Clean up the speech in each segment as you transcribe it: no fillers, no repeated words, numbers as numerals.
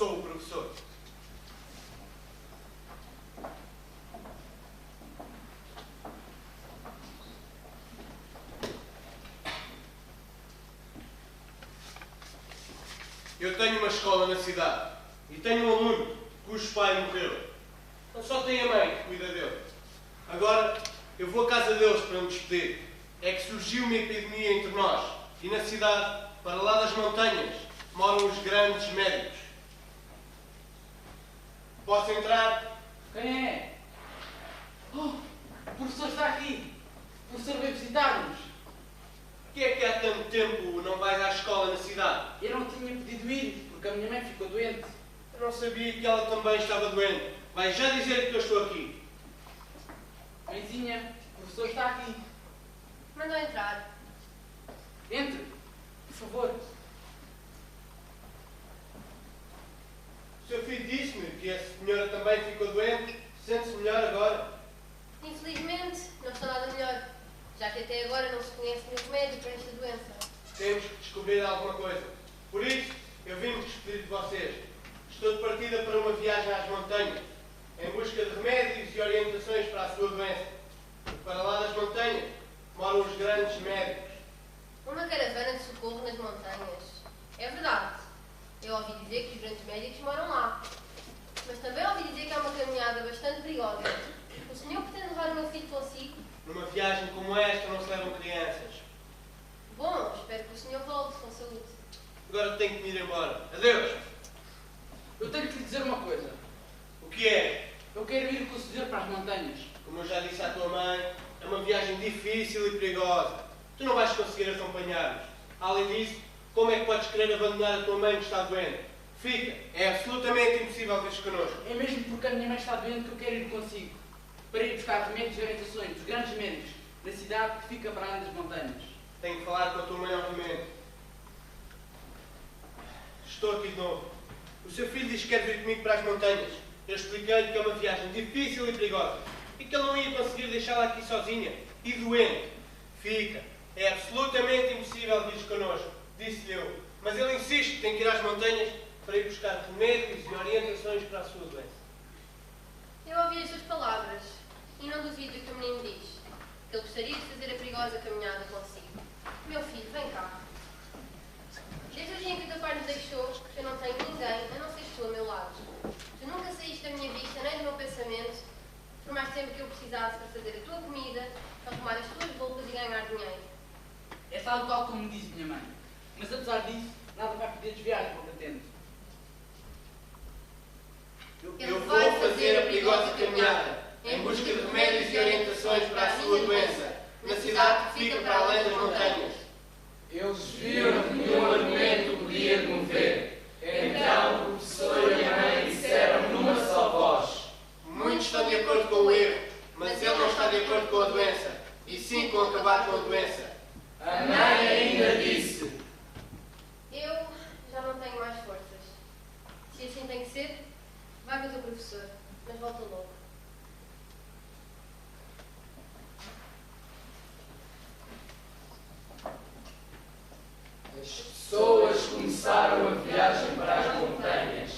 sou o professor. Eu tenho uma escola na cidade e tenho um aluno cujo pai morreu. Ele só tem a mãe que cuida dele. Agora eu vou à casa deles para me despedir. É que surgiu uma epidemia entre nós e na cidade, para lá das montanhas, moram os grandes médicos. Posso entrar? Quem é? Oh, o professor está aqui. O professor veio visitar-nos. Porquê é que há tanto tempo não vais à escola na cidade? Eu não tinha podido ir, porque a minha mãe ficou doente. Eu não sabia que ela também estava doente. Vais já dizer que eu estou aqui. Mãezinha, o professor está aqui. Mandou entrar. Entre, por favor. O seu filho disse-me que a senhora também ficou doente. Sente-se melhor agora? Infelizmente, não estou nada melhor, já que até agora não se conhece nenhum remédio para esta doença. Temos que descobrir alguma coisa. Por isso, eu vim-me despedir de vocês. Estou de partida para uma viagem às montanhas, em busca de remédios e orientações para a sua doença. Para lá das montanhas moram os grandes médicos. Uma caravana de socorro nas montanhas. É verdade. Eu ouvi dizer que os grandes médicos moram lá. Mas também ouvi dizer que é uma caminhada bastante perigosa. O senhor pretende levar o meu filho consigo? Numa viagem como esta não se levam crianças. Bom, espero que o senhor volte com saúde. Agora tenho que me ir embora. Adeus! Eu tenho que lhe dizer uma coisa. O que é? Eu quero ir com o senhor para as montanhas. Como eu já disse à tua mãe, é uma viagem difícil e perigosa. Tu não vais conseguir acompanhar-nos. Além disso, como é que podes querer abandonar a tua mãe que está doente? Fica. É absolutamente impossível vires connosco. É mesmo porque a minha mãe está doente que eu quero ir consigo. Para ir buscar remédios e orientações dos grandes médicos da cidade que fica para além das montanhas. Tenho que falar com a tua mãe novamente. Estou aqui de novo. O seu filho diz que quer vir comigo para as montanhas. Eu expliquei-lhe que é uma viagem difícil e perigosa e que ele não ia conseguir deixá-la aqui sozinha e doente. Fica. É absolutamente impossível vires connosco, disse-lhe eu. Mas ele insiste que tem que ir às montanhas para ir buscar remédios e orientações para a sua doença. Eu ouvi as suas palavras e não duvido do que o menino diz, que ele gostaria de fazer a perigosa caminhada consigo. Meu filho, vem cá. Desde o dia em que o teu pai nos deixou, eu não tenho ninguém a não ser tu a meu lado. Tu nunca saíste da minha vista nem do meu pensamento, por mais tempo que eu precisasse para fazer a tua comida, para arrumar as tuas roupas e ganhar dinheiro. É tal qual como me diz minha mãe. Mas apesar disso, nada vai poder desviar do que pretendo. Eu vou fazer a perigosa caminhada em busca de remédios e orientações para a sua doença, na cidade que fica para além das montanhas. Eles viram que nenhum argumento podia comover. Então o professor e a mãe disseram numa só voz: Muitos estão de acordo com o erro, mas ele não está de acordo com a doença, e sim com acabar com a doença. A mãe ainda disse: Eu já não tenho mais forças. Se assim tem que ser, vai com o teu professor, mas volta logo. As pessoas começaram a viagem para as montanhas.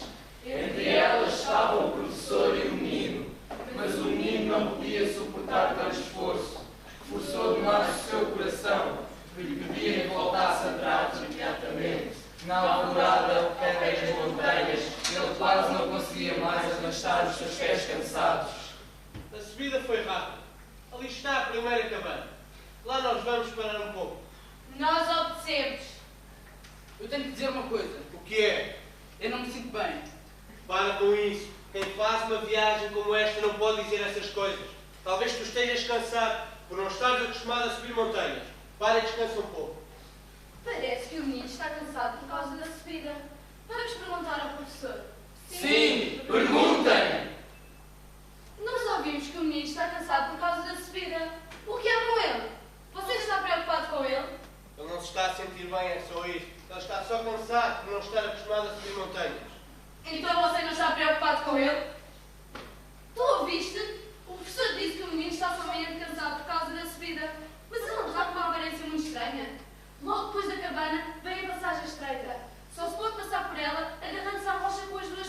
Entre elas estavam o professor e o menino, mas o menino não podia suportar tanto esforço. Forçou demais o seu coração, que lhe pedia que voltasse atrás imediatamente. Na alvorada, ao pé das montanhas, ele quase não conseguia mais arrastar os seus pés cansados. A subida foi rápida. Ali está a primeira cabana. Lá nós vamos parar um pouco. Nós obedecemos. Eu tenho que dizer uma coisa. O que é? Eu não me sinto bem. Para com isso. Quem faz uma viagem como esta não pode dizer essas coisas. Talvez tu estejas cansado por não estares acostumado a subir montanhas. Para e descansa um pouco. Parece que o menino está cansado por causa da subida. Vamos perguntar ao professor. Sim, perguntem! Nós ouvimos que o menino está cansado por causa da subida. O que é com ele? Você está preocupado com ele? Ele não se está a sentir bem, é só isso. Ele está só cansado por não estar acostumado a subir montanhas. Então você não está preocupado com ele? Tu ouviste? O professor disse que o menino está somente cansado por causa da subida. Mas ele não está com uma aparência muito estranha. Logo depois da cabana vem a passagem estreita. Só se pode passar por ela agarrando-se à rocha com as duas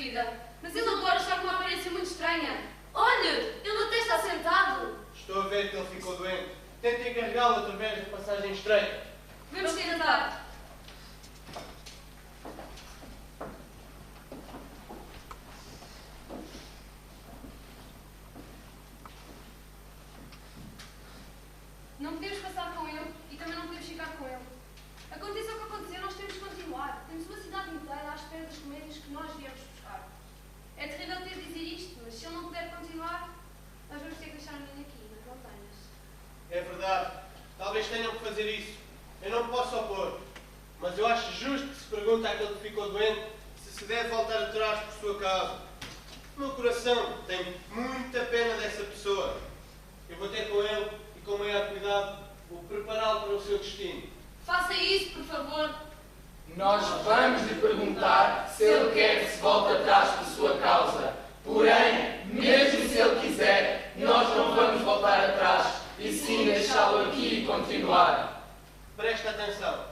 despedida. Mas ele agora está com uma aparência muito estranha. Olha, ele até está sentado. Estou a ver que ele ficou doente. Tentem carregá-lo através da passagem estreita. Vamos tentar. Não podemos passar com ele e também não podemos ficar com ele. Aconteça o que acontecer, nós temos de continuar. Temos uma cidade inteira à espera das comédias que nós viemos buscar. É terrível ter de dizer isto, mas se ele não puder continuar, nós vamos ter que deixar o menino aqui, nas montanhas. É verdade. Talvez tenham que fazer isso. Eu não me posso opor. Mas eu acho justo que se pergunte àquele que ficou doente se deve voltar atrás por sua causa. O meu coração tem muita pena dessa pessoa. Eu vou ter com ele e com o maior cuidado vou prepará-lo para o seu destino. Faça isso, por favor. Nós vamos lhe perguntar se ele quer que se volte atrás por sua causa. Porém, mesmo se ele quiser, nós não vamos voltar atrás e sim deixá-lo aqui e continuar. Presta atenção.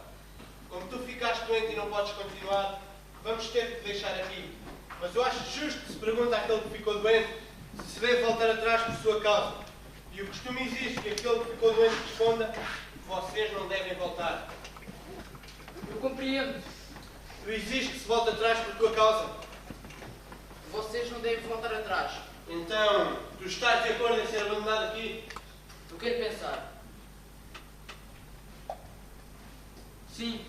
Como tu ficaste doente e não podes continuar, vamos ter que te deixar aqui. Mas eu acho justo que se pergunte àquele que ficou doente se deve voltar atrás por sua causa. E o costume exige que aquele que ficou doente responda: vocês não devem voltar. Eu compreendo. Tu exiges que se volte atrás por tua causa. Vocês não devem voltar atrás. Então, tu estás de acordo em ser abandonado aqui? Eu quero pensar. Sim,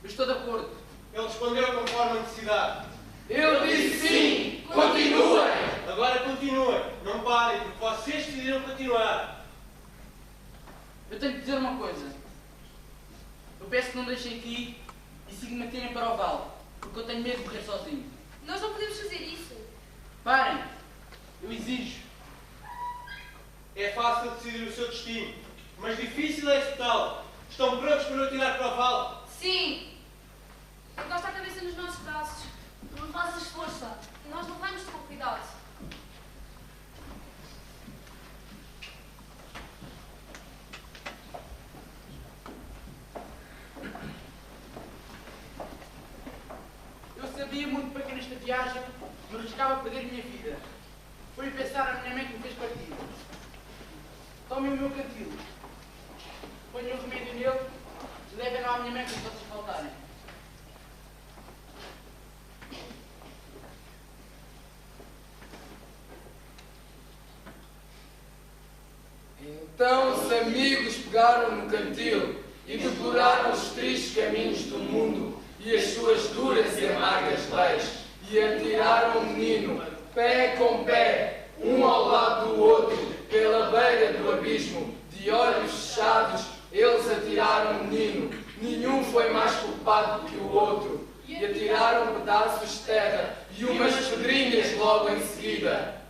eu estou de acordo. Ele respondeu conforme a necessidade. Eu disse sim! Continuem! Agora continuem. Não parem, porque vocês decidiram continuar. Eu tenho que dizer uma coisa. Eu peço que não me deixem aqui e se me atirem para o vale, porque eu tenho medo de morrer sozinho. Nós não podemos fazer isso. Parem! Eu exijo. É fácil decidir o seu destino, mas difícil é executá-lo. Estão prontos para o atirar para o vale? Sim. Encosta a cabeça nos nossos braços. Não faças força. Nós levamos-te com cuidado. Eu sabia muito para que nesta viagem me arriscava a perder a minha vida. Foi pensar a minha mãe que me fez partir. Tomem o meu cantil. Ponham o remédio nele e levem-no à minha mãe quando vocês faltarem. Então os amigos pegaram no cantil e deploraram os tristes caminhos do mundo e as suas duras e amargas leis, e atiraram o menino, pé com pé, um ao lado do outro, pela beira do abismo. De olhos fechados, eles atiraram o menino. Nenhum foi mais culpado que o outro. E atiraram pedaços de terra e umas pedrinhas logo em seguida.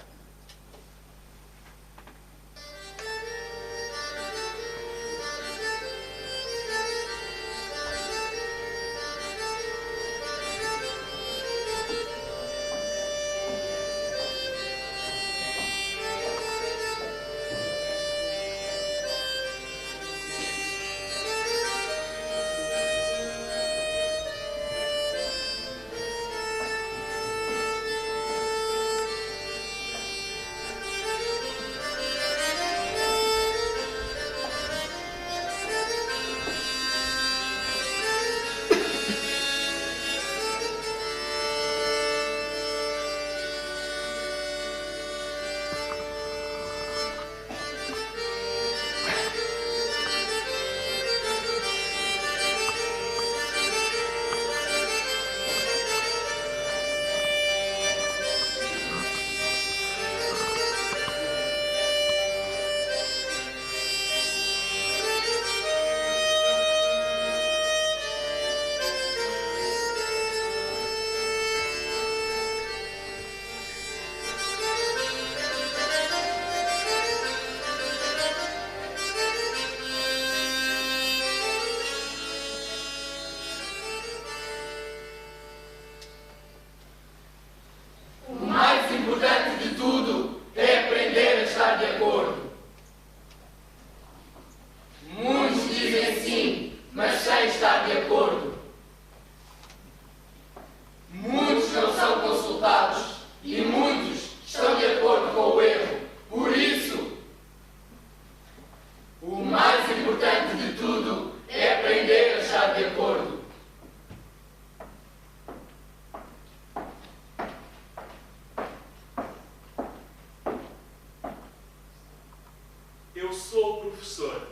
sou o professor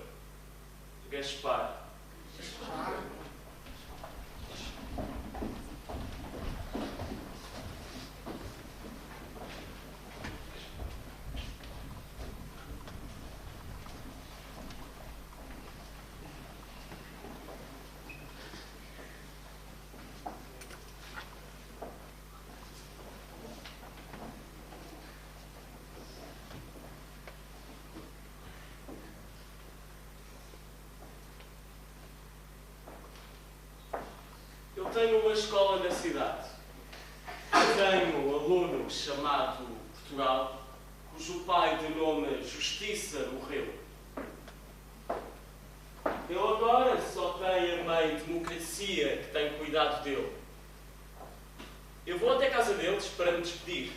Gaspar. Eu tenho uma escola na cidade. Tenho um aluno chamado Portugal, cujo pai de nome Justiça morreu. Ele agora só tem a mãe Democracia que tem cuidado dele. Eu vou até a casa deles para me despedir,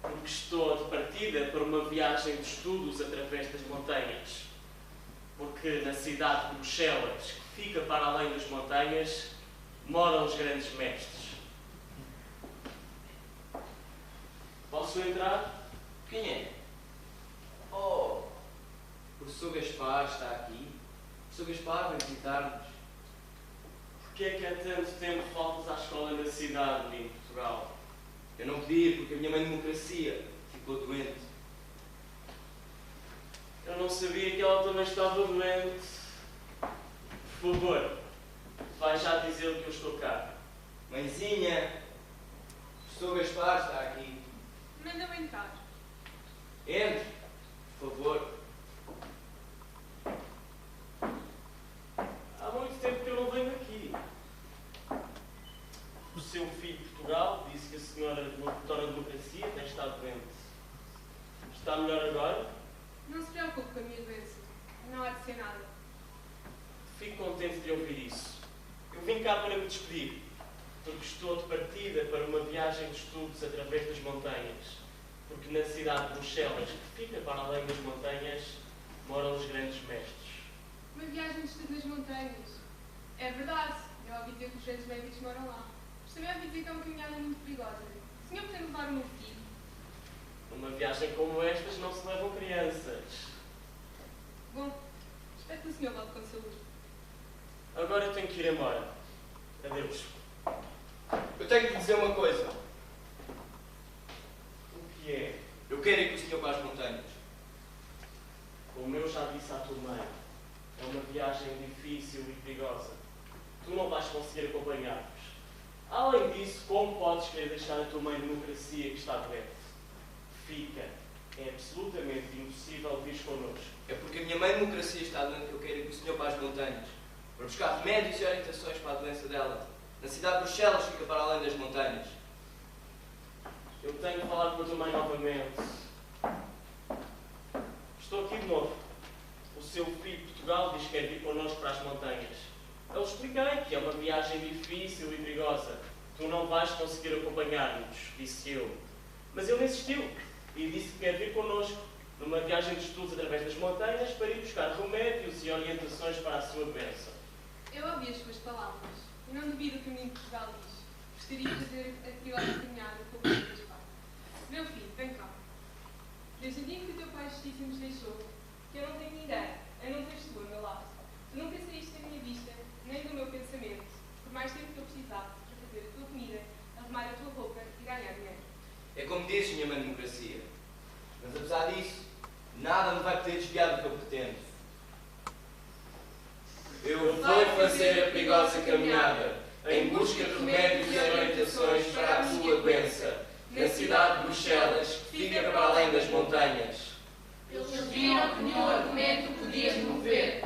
porque estou de partida para uma viagem de estudos através das montanhas. Porque na cidade de Bruxelas, que fica para além das montanhas, moram os grandes mestres. Posso entrar? Quem é? Oh, o professor Gaspar está aqui. O professor Gaspar vem visitar-nos. Porquê é que há tanto tempo faltas à escola na cidade, em Portugal? Eu não podia ir porque a minha mãe Democracia ficou doente. Eu não sabia que ela também estava doente. Por favor, vai já dizer-lhe que eu estou cá. Mãezinha, o professor Gaspar está aqui. Manda-me entrar. Entre, por favor. Há muito tempo que eu não venho aqui. O seu filho Portugal disse que a senhora doutora Democracia tem estado doente. Está melhor agora? Não se preocupe com a minha doença. Não há de ser nada. Fico contente de ouvir isso. Eu vim cá para me despedir, porque estou de partida para uma viagem de estudos através das montanhas. Porque na cidade de Bruxelas, que fica para além das montanhas, moram os grandes mestres. Uma viagem de estudo nas montanhas. É verdade. Eu ouvi dizer que os grandes médicos moram lá. Mas também ouvi dizer que é uma caminhada muito perigosa. O senhor pretende levar o meu filho? Numa viagem como estas não se levam crianças. Bom, espero que o senhor volte com saúde. Agora eu tenho que ir embora. Adeus. Eu tenho que lhe dizer uma coisa. O que é? Eu quero ir com o senhor para as montanhas. Como eu já disse à tua mãe, é uma viagem difícil e perigosa. Tu não vais conseguir acompanhar-nos. Além disso, como podes querer deixar a tua mãe Democracia que está doente? Fica. É absolutamente impossível vir connosco. É porque a minha mãe Democracia está doente que eu quero ir com o senhor para as montanhas. Para buscar remédios e orientações para a doença dela. Na cidade de Bruxelas fica para além das montanhas. Eu tenho que falar com a tua mãe novamente. Estou aqui de novo. O seu filho Portugal diz que quer vir connosco para as montanhas. Eu expliquei que é uma viagem difícil e perigosa. Tu não vais conseguir acompanhar-nos, disse eu. Mas ele insistiu e disse que quer vir connosco numa viagem de estudos através das montanhas para ir buscar remédios e orientações para a sua doença. Eu ouvi as suas palavras. E não duvido que o menino Portugal diz. Gostaria de fazer a perigosa caminhada com o professor Gaspar. Meu filho, vem cá. Desde o dia que o teu pai Justiça nos deixou, que eu não tenho ninguém, a não teres tu ao meu lado. Tu nunca saíste da minha vista, nem do meu pensamento, por mais tempo que eu precisasse para fazer a tua comida, arrumar a tua roupa e ganhar dinheiro. É como dizes, minha mãe Democracia. Mas apesar disso, nada me vai poder desviar do que eu pretendo. Eu vou fazer a perigosa caminhada em busca de remédios e orientações para a sua doença, na cidade de Bruxelas, que fica para além das montanhas. Eles viram que nenhum argumento podia mover.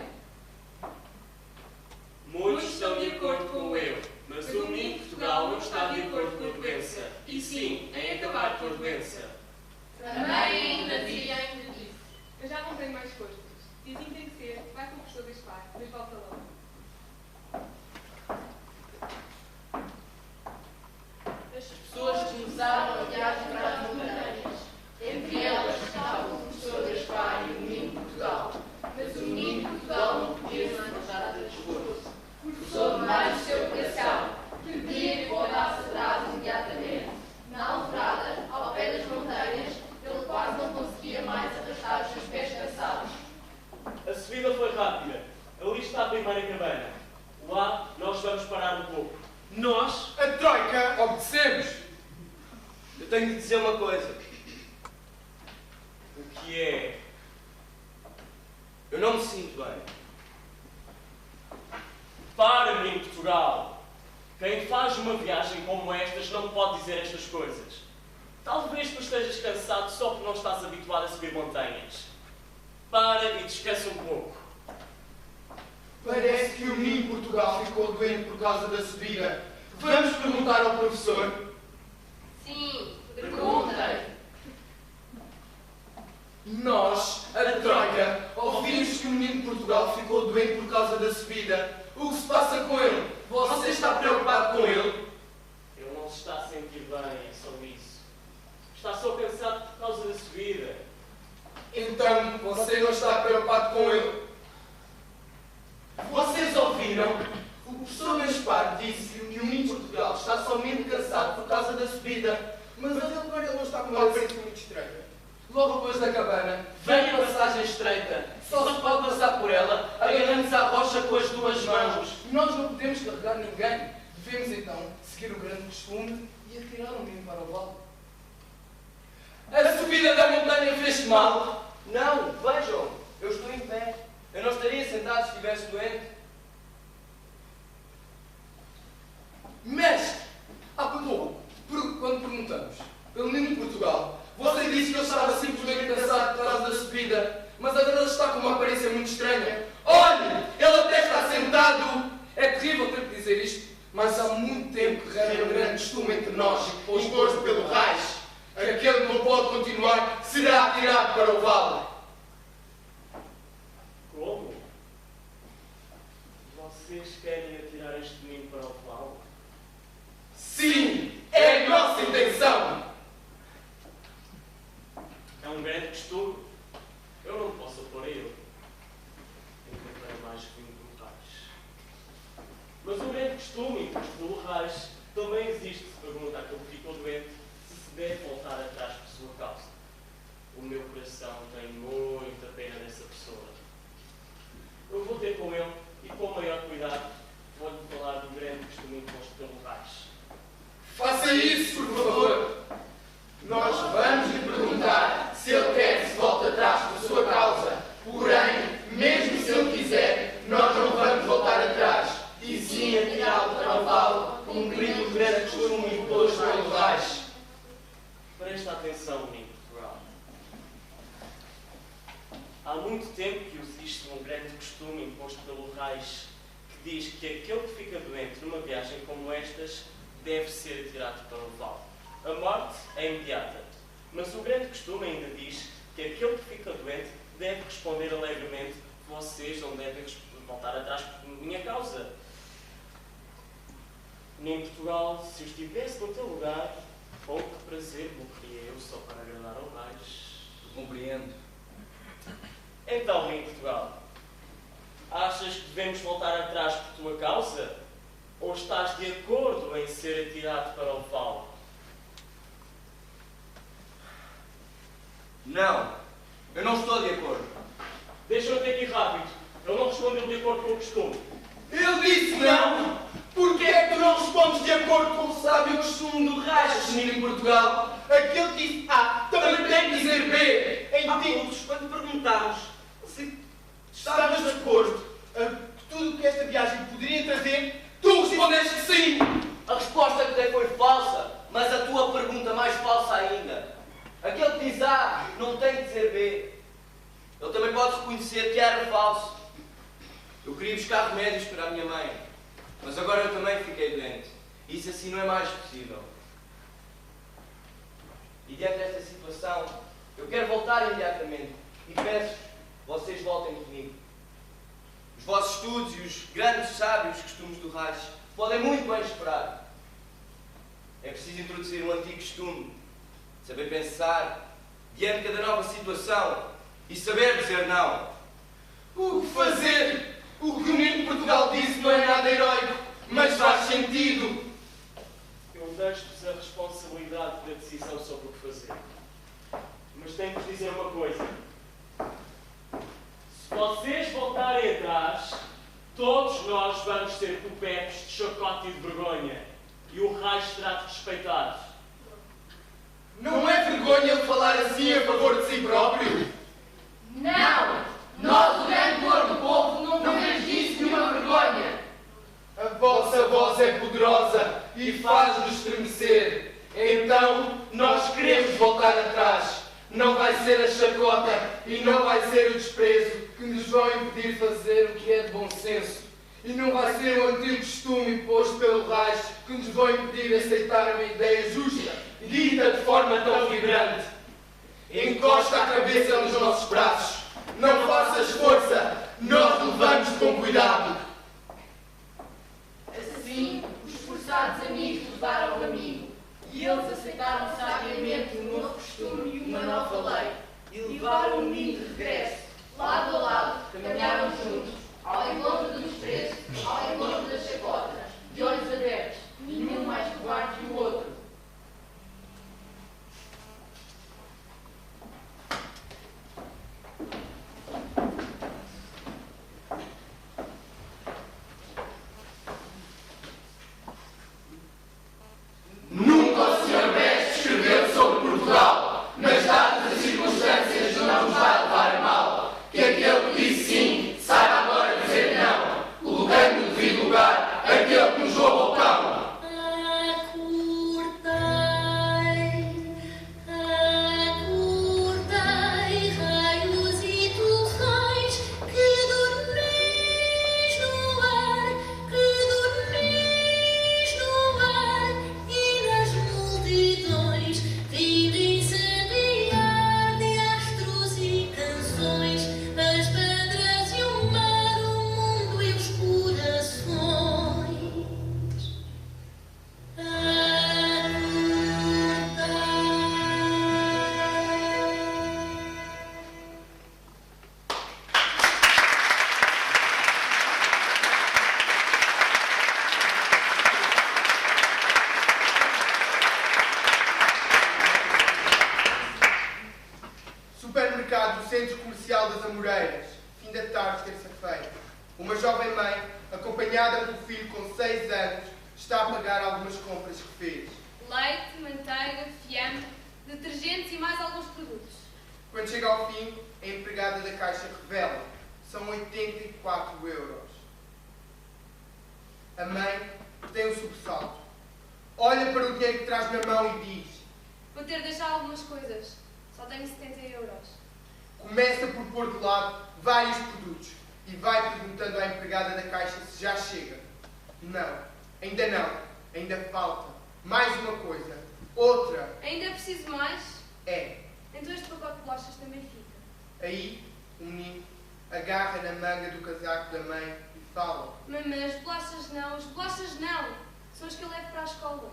Muitos estão de acordo com eu, mas o menino Portugal não está de acordo com a doença. E sim, em acabar com a doença. Também ainda disse. Eu já não tenho mais forças. Se assim tem que ser, vai com o professor Gaspar, mas volta logo. As pessoas começaram a viagem para as montanhas. Entre elas estavam o professor Gaspar e o menino Portugal. Mas o menino Portugal não podia se mostrar de esforço. O professor mais o seu coração, que lhe pedia que voltasse atrás imediatamente. Na alvorada, ao pé das montanhas, ele quase não conseguia mais arrastar os seus pés cansados. primeira cabana. Lá nós vamos parar um pouco. Nós? A Troika! Obedecemos. Eu tenho de dizer uma coisa. O que é? Eu não me sinto bem. Para, menino Portugal. Quem faz uma viagem como estas não pode dizer estas coisas. Talvez tu estejas cansado só porque não estás habituado a subir montanhas. Para e descansa um pouco. Parece que o menino Portugal ficou doente por causa da subida. Vamos perguntar ao professor. Sim, perguntem. Nós, a Troika, ouvimos que o menino Portugal ficou doente por causa da subida. O que se passa com ele? Você está preocupado com ele? Ele não se está a sentir bem, é só isso. Está só cansado por causa da subida. Então, você não está preocupado com ele? Vocês ouviram? O professor Gaspar disse que o menino Portugal está somente cansado por causa da subida. Mas ele não está com uma aparência muito estreita. Logo depois da cabana, vem a passagem estreita. Só se pode passar por ela agarrando-se à rocha com as duas mãos. Nós não podemos carregar ninguém. Devemos então seguir o grande costume e atirar o menino para o vale. A subida da montanha fez-te mal? Não, vejam, eu estou em pé. Eu não estaria sentado se estivesse doente. Mestre, há pouco, quando perguntamos pelo menino de Portugal, você disse que ele estava simplesmente cansado por causa da subida, mas agora ele está com uma aparência muito estranha. Olhe, ele até está sentado. É terrível ter que dizer isto, mas há muito tempo que reina um grande costume entre nós, imposto pelo Reich. Aquele que não pode continuar será atirado para o vale. Como? Vocês querem atirar este menino para o vale? Sim, é a nossa intenção. É um grande costume. Eu não posso opor a ele. Encontrei mais vinho do Reich. Mas um grande costume imposto pelo Reich também existe se perguntar que ele ficou doente se se deve voltar atrás por sua causa. O meu coração tem muita pena dessa pessoa. Eu vou ter com ele e com o maior cuidado vou-lhe falar do grande costume imposto pelo Reich. Faça isso, por favor. Nós vamos lhe perguntar se ele quer que se volte atrás por sua causa. Porém, mesmo se ele quiser, nós não vamos voltar atrás. E sim atirá-lo para o vale, cumprindo o grande costume imposto pelo Reich. Presta atenção, menino Portugal. Há muito tempo que existe um grande costume imposto pelo Reich que diz que aquele que fica doente numa viagem como estas deve ser atirado para o vale. A morte é imediata, mas o grande costume ainda diz que aquele que fica doente deve responder alegremente: vocês não devem voltar atrás por minha causa. Nem Portugal, se eu estivesse no teu lugar, com que prazer morreria eu só para agradar ao Reich. Compreendo. Então, nem Portugal, achas que devemos voltar atrás por tua causa? Ou estás de acordo em ser atirado para o vale? Não, eu não estou de acordo. Deixa-me ter aqui rápido. Ele não respondeu de acordo com o costume. Ele disse não! Porquê é que tu não respondes de acordo com o sábio costume do Reich, menino em Portugal? Aquele que disse A também tem que dizer B. Há poucos, quando perguntámos se estavas de acordo que tudo o que esta viagem poderia trazer, Tu respondeste que sim! A resposta que dei foi falsa, mas a tua pergunta mais falsa ainda. Aquele que diz A não tem que dizer B. Ele também pode reconhecer que era falso. Eu queria buscar remédios para a minha mãe, mas agora eu também fiquei doente. Isso assim não é mais possível. E diante desta situação, eu quero voltar imediatamente e peço-vos, vocês voltem comigo. Os vossos estudos e os grandes sábios costumes do Reich podem muito bem esperar. É preciso introduzir um antigo costume, saber pensar diante de cada nova situação e saber dizer não. O que fazer? O que o menino de Portugal disse não é nada heroico, mas faz sentido. Eu deixo-vos a responsabilidade da decisão sobre o que fazer. Mas tenho-vos dizer uma coisa. Se vocês voltarem atrás, Todos nós vamos ser tupepes de chacote e de vergonha. E o rei será desrespeitado. Não é vergonha ele falar assim a favor de si próprio? Não! Nós, o grande cor do povo, não vemos disso nenhuma vergonha. A vossa voz é poderosa e faz-nos estremecer. Então, nós queremos voltar atrás. Não vai ser a chacota e não vai ser o desprezo que nos vão impedir fazer o que é de bom senso. E não vai ser o antigo costume imposto pelo raiz que nos vão impedir aceitar uma ideia justa e dita de forma tão vibrante. Encosta a cabeça nos nossos braços. Não faças força, nós levamos com cuidado. Assim, os esforçados amigos levaram o amigo, e eles aceitaram sabiamente um novo costume e uma nova lei, e levaram o menino de regresso. Lado a lado, caminharam juntos, ao encontro do desprezo, ao encontro da chacota, de olhos abertos, nenhum mais covarde que o outro. Nunca o Sr. Best escreveu sobre Portugal, mas dadas as circunstâncias não nos vai levar a mal. Que aquele que disse sim, saiba agora dizer não, colocando no devido lugar aquele que nos rouba o pão. Supermercado do Centro Comercial das Amoreiras, fim da tarde, terça-feira. Uma jovem mãe, acompanhada pelo filho com 6 anos, está a pagar algumas compras que fez. Leite, manteiga, fiambre, detergentes e mais alguns produtos. Quando chega ao fim, a empregada da caixa revela: são 84 euros. A mãe tem um sobressalto. Olha para o dinheiro que traz na mão e diz: Vou ter de deixar algumas coisas. Só tenho 70 euros. começa por pôr de lado vários produtos e vai perguntando à empregada da caixa se já chega. Não, ainda não, ainda falta. Mais uma coisa, outra. Ainda preciso mais? É. Então este pacote de bolachas também fica. Aí, o menino agarra na manga do casaco da mãe e fala: Mamãe, as bolachas não. São as que eu levo para a escola.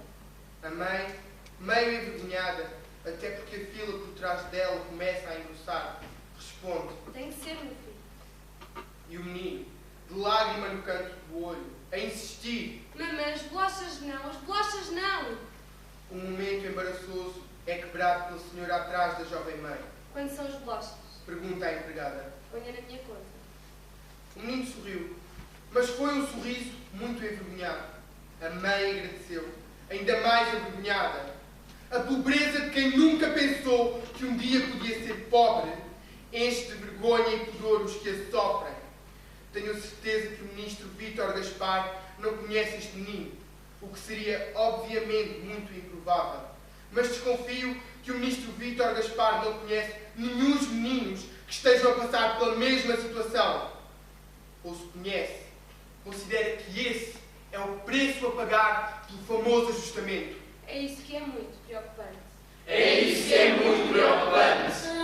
A mãe, meio envergonhada, até porque a fila por trás dela começa a engrossar, responde. Tem que ser, meu filho. E o menino, de lágrima no canto do olho, a insistir. Mamãe, as bolachas não. Um momento embaraçoso é quebrado pela senhora atrás da jovem mãe. Quando são as bolachas? Pergunta a empregada. Ponha na minha conta. O menino sorriu, mas foi um sorriso muito envergonhado. A mãe agradeceu, ainda mais envergonhada. A pobreza de quem nunca pensou que um dia podia ser pobre enche de vergonha e pudor os que a sofrem. Tenho certeza que o ministro Vítor Gaspar não conhece este menino, o que seria obviamente muito improvável. Mas desconfio que o ministro Vítor Gaspar não conhece nenhum dos meninos que estejam a passar pela mesma situação. Ou se conhece, considera que esse é o preço a pagar pelo famoso ajustamento. É isso que é muito preocupante. É isso que é muito preocupante.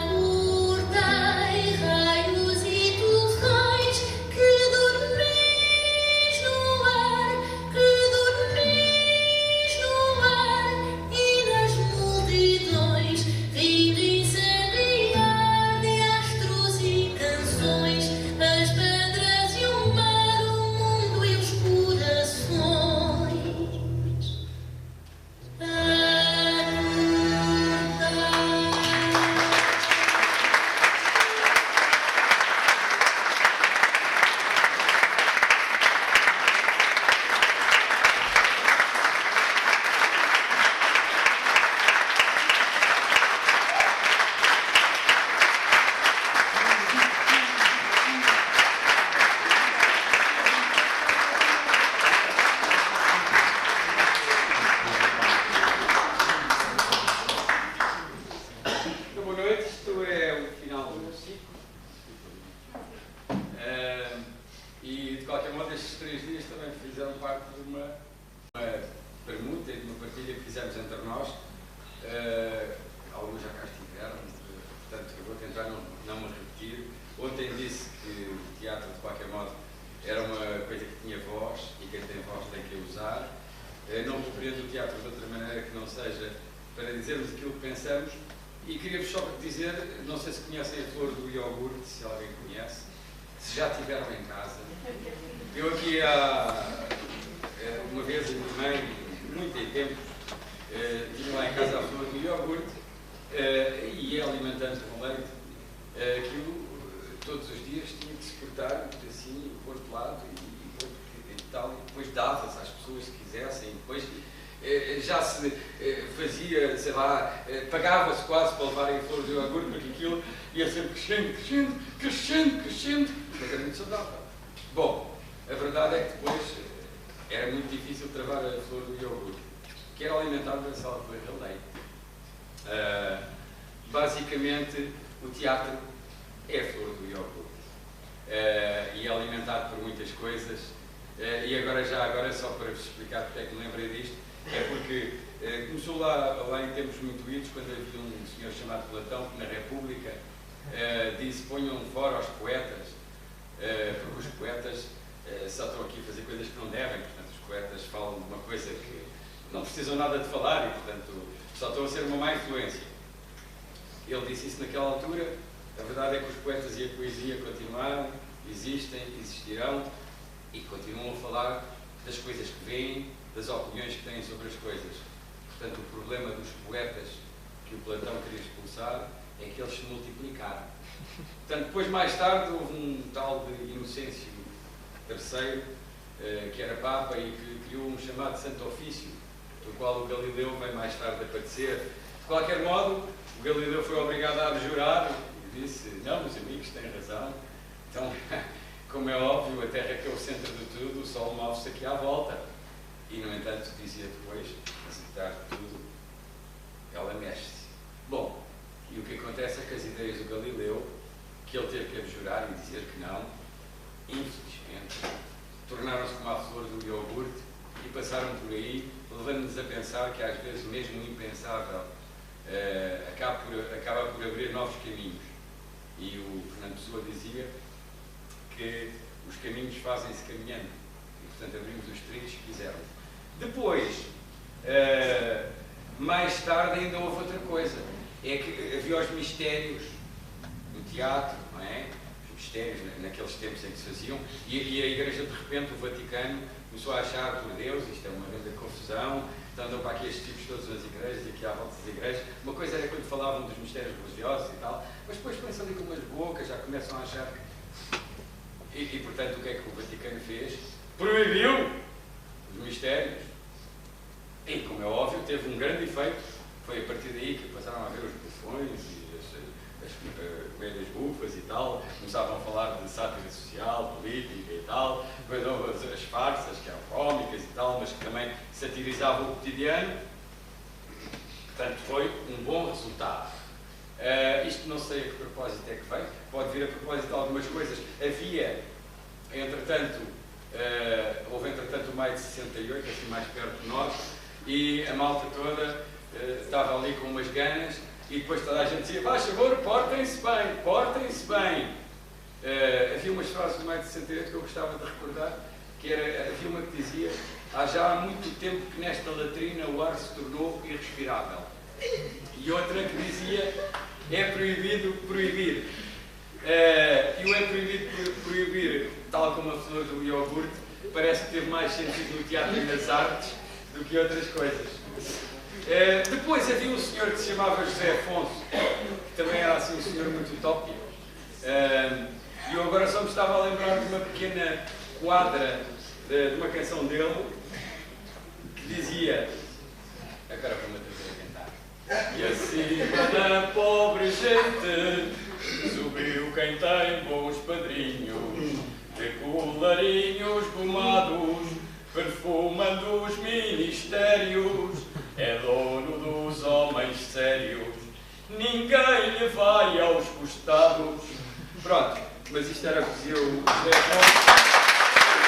Acordai, raios e tufões, que dormis no ar, e nas multidões vivem-se a de astros e canções, as pedras e o mar, o mundo e os corações. de qualquer modo, estes 3 dias também fizeram parte de uma permuta e de uma partilha que fizemos entre nós. Alguns já cá estiveram, portanto eu vou tentar não me repetir. Ontem disse que o teatro, de qualquer modo, era uma coisa que tinha voz e quem tem voz tem que a usar. Não compreendo o teatro de outra maneira que não seja para dizermos aquilo que pensamos. E queria-vos só dizer, não sei se conhecem a flor do iogurte, se alguém conhece, se já tiveram em casa. Eu aqui há uma vez a minha mãe, muito em tempo, tinha lá em casa a flor do iogurte e ia alimentando com leite. Aquilo todos os dias tinha que se cortar um pedacinho, pôr de lado e tal, e depois dava-se às pessoas se quisessem, e depois já se fazia, sei lá, pagava-se quase para levarem a flor do iogurte, porque aquilo ia sempre crescendo, mas era muito saudável. Bom, a verdade é que depois era muito difícil travar a flor do iogurte, que era alimentado na sala de leite. Basicamente, o teatro é a flor do iogurte e é alimentado por muitas coisas. E agora só para vos explicar porque é que me lembrei disto, é porque começou lá em tempos muito idos, quando havia um senhor chamado Platão, que na República disse: ponham fora os poetas, porque os poetas só estão aqui a fazer coisas que não devem, portanto os poetas falam de uma coisa que não precisam nada de falar e, portanto, só estão a ser uma má influência. Ele disse isso naquela altura. A verdade é que os poetas e a poesia continuaram, existem, existirão e continuam a falar das coisas que veem, das opiniões que têm sobre as coisas. Portanto, o problema dos poetas que o Platão queria expulsar é que eles se multiplicaram. Portanto, depois, mais tarde, houve um tal de Inocêncio III, que era Papa e que criou um chamado Santo Ofício, do qual o Galileu vem mais tarde aparecer. De qualquer modo, o Galileu foi obrigado a abjurar e disse: não, meus amigos, têm razão. Então, como é óbvio, a Terra que é o centro de tudo, o Sol move-se aqui à volta. E, no entanto, dizia depois, mas atrás de tudo, ela mexe-se. Bom, e o que acontece é que as ideias do Galileu, que ele teve que abjurar e dizer que não, infelizmente, tornaram-se como a flor do iogurte e passaram por aí, levando-nos a pensar que às vezes mesmo o impensável acaba por abrir novos caminhos. E o Fernando Pessoa dizia que os caminhos fazem-se caminhando e, portanto, abrimos os trilhos que quisermos. Depois, mais tarde, ainda houve outra coisa, é que havia os mistérios no teatro, não é? Os mistérios naqueles tempos em que se faziam, e a Igreja, de repente, o Vaticano, começou a achar, por Deus, isto é uma grande confusão, então andam para aqui estes tipos todos nas igrejas e aqui à volta das igrejas. Uma coisa era quando falavam dos mistérios religiosos e tal, mas depois pensam ali com umas bocas, já começam a achar que... E, portanto, o que é que o Vaticano fez? Proibiu os mistérios. E, como é óbvio, teve um grande efeito. Foi a partir daí que passaram a ver os bufões e as comédias bufas e tal. Começavam a falar de sátira social, política e tal. Depois houve as farsas, que eram cómicas e tal, mas que também satirizavam o cotidiano. Portanto, foi um bom resultado. Isto não sei a que propósito é que veio. Pode vir a propósito de algumas coisas. Havia, entretanto, houve entretanto o maio de 68, assim mais perto de nós, e a malta toda estava ali com umas ganas, e depois toda a gente dizia: faz favor, portem-se bem, portem-se bem. Havia umas frases do maio de 68 que eu gostava de recordar, que era, havia uma que dizia: já há muito tempo que nesta latrina o ar se tornou irrespirável. E outra que dizia: é proibido proibir. E o é proibido proibir, tal como a flor do iogurte, parece que teve mais sentido no teatro e nas artes do que outras coisas. Depois havia um senhor que se chamava José Afonso, que também era assim um senhor muito utópico. E eu agora só me estava a lembrar de uma pequena quadra de uma canção dele, que dizia... Agora vou-me atrever a cantar. E acima da pobre gente subiu quem tem bons padrinhos, de colarinhos gomados, perfumando os ministérios, é dono dos homens sérios, ninguém lhe vai aos costados. Pronto, mas isto era o que dizia o José Afonso.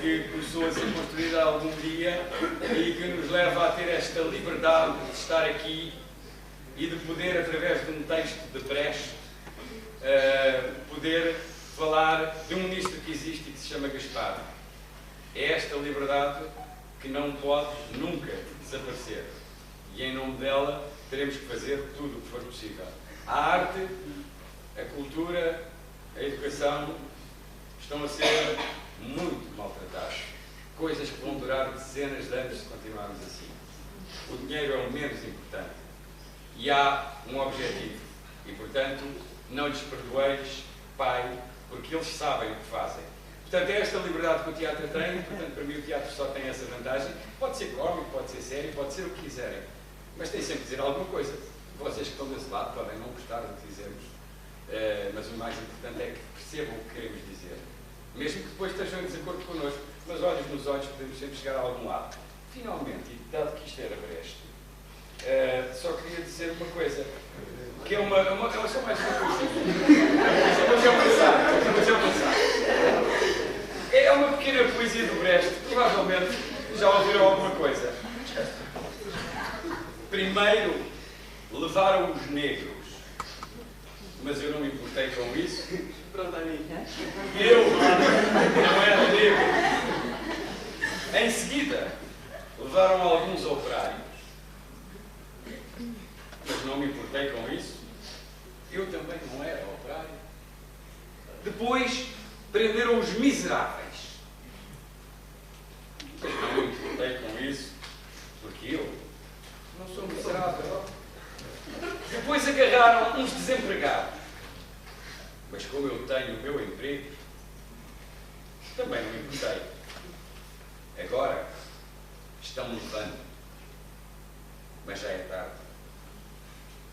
que começou a ser construída algum dia e que nos leva a ter esta liberdade de estar aqui e de poder, através de um texto de Brecht, poder falar de um ministro que existe e que se chama Gaspar. É esta liberdade que não pode nunca desaparecer. E em nome dela teremos que fazer tudo o que for possível. A arte, a cultura, a educação estão a ser muito maltratados. Coisas que vão durar dezenas de anos se continuarmos assim. O dinheiro é o menos importante. E há um objetivo. E, portanto, não lhes perdoeis, Pai, porque eles sabem o que fazem. Portanto, é esta liberdade que o teatro tem. Portanto, para mim o teatro só tem essa vantagem. Pode ser cómico, pode ser sério, pode ser o que quiserem. Mas tem sempre que dizer alguma coisa. Vocês que estão desse lado podem não gostar do que dizemos. Mas o mais importante é que percebam o que queremos dizer. Mesmo que depois estejam em desacordo connosco, mas olhos nos olhos podemos sempre chegar a algum lado. Finalmente, e dado que isto era Brecht, só queria dizer uma coisa, que é uma só mais uma coisa. É uma pequena poesia do Brecht, provavelmente já ouviram alguma coisa. Primeiro levaram os negros, mas eu não me importei com isso. Pronto, amigo. Eu não era negro. Em seguida, levaram alguns operários, mas não me importei com isso. Eu também não era operário. Depois, prenderam os miseráveis, mas não me importei com isso, porque eu não sou miserável. Depois agarraram uns desempregados, mas como eu tenho o meu emprego, também não me importei. Agora estão levando, mas já é tarde.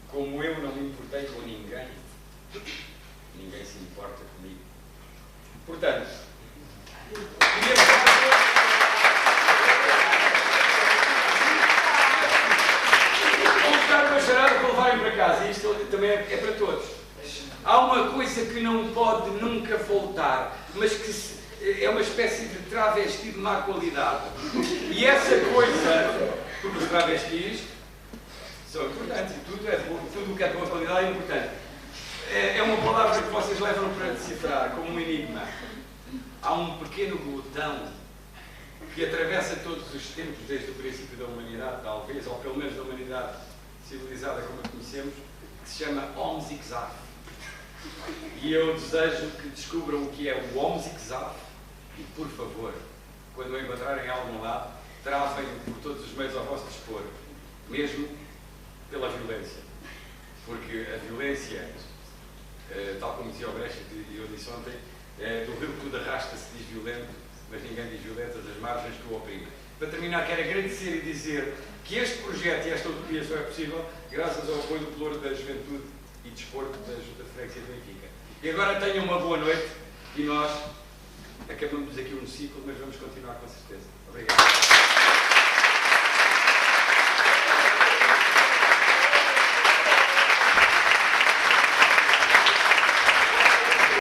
Como eu não me importei com ninguém, ninguém se importa comigo. Portanto, vou buscar uma charada para levarem para casa. Isto também é para todos. Há uma coisa que não pode nunca voltar, mas que é uma espécie de travesti de má qualidade. E essa coisa, porque os travestis são importantes, e tudo o que é de boa qualidade é importante. É uma palavra que vocês levam para decifrar, como um enigma. Há um pequeno glutão que atravessa todos os tempos, desde o princípio da humanidade, talvez, ou pelo menos da humanidade civilizada como a conhecemos, que se chama Homo Zig-Zag. E eu desejo que descubram o que é o Homo Zig-Zag e, por favor, quando o encontrarem em algum lado, travem-o por todos os meios ao vosso dispor, mesmo pela violência. Porque a violência, tal como dizia o Brecht e eu disse ontem, do rio tudo arrasta-se, diz violento, mas ninguém diz violento das margens que o oprimem. Para terminar, quero agradecer e dizer que este projeto e esta utopia só é possível graças ao apoio do Pelouro da Juventude e Desporto da Freguesia de Benfica. E agora tenham uma boa noite e nós acabamos aqui um ciclo, mas vamos continuar com certeza. Obrigado.